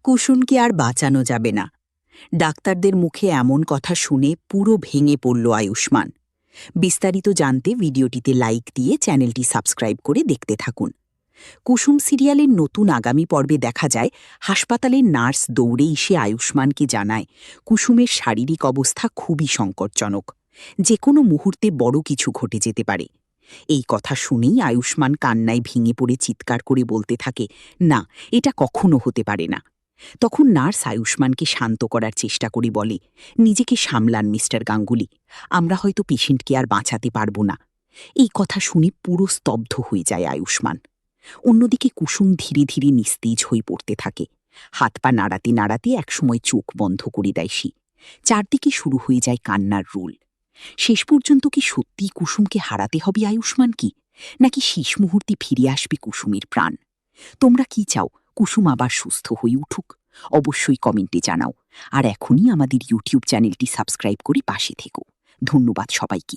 কুসুমকে আর বাঁচানো যাবে না। ডাক্তারদের মুখে এমন কথা শুনে পুরো ভেঙে পড়ল আয়ুষ্মান। বিস্তারিত জানতে ভিডিওটিতে লাইক দিয়ে চ্যানেলটি সাবস্ক্রাইব করে দেখতে থাকুন। কুসুম সিরিয়ালের নতুন আগামী পর্বে দেখা যায় হাসপাতালের নার্স দৌড়ে এসে আয়ুষ্মানকে জানায় কুসুমের শারীরিক অবস্থা খুবই সংকটজনক, যে কোনো মুহূর্তে বড় কিছু ঘটে যেতে পারে। এই কথা শুনেই আয়ুষ্মান কান্নায় ভেঙে পড়ে চিৎকার করে বলতে থাকে, না, এটা কখনো হতে পারে না। তখন নার্স আয়ুষ্মানকে শান্ত করার চেষ্টা করে বলে, নিজেকে সামলান মিস্টার গাঙ্গুলি, আমরা হয়তো পেশেন্টকে আর বাঁচাতে পারবো না। এই কথা শুনে পুরো স্তব্ধ হয়ে যায় আয়ুষ্মান। অন্যদিকে কুসুম ধীরে ধীরে নিস্তেজ হয়ে পড়তে থাকে। হাত পা নাড়াতে নাড়াতে একসময় চোখ বন্ধ করে দেয় সে। চারদিকে শুরু হয়ে যায় কান্নার রোল। শেষ পর্যন্ত কি সত্যিই কুসুমকে হারাতে হবে আয়ুষ্মান কি, নাকি শেষ মুহূর্তে ফিরে আসবে কুসুমের প্রাণ? তোমরা কি চাও কুসুম আবার সুস্থ হয়ে উঠুক? অবশ্যই কমেন্টে জানাও। আর এখনই আমাদের ইউটিউব চ্যানেলটি সাবস্ক্রাইব করে পাশে থেকো। ধন্যবাদ সবাইকে।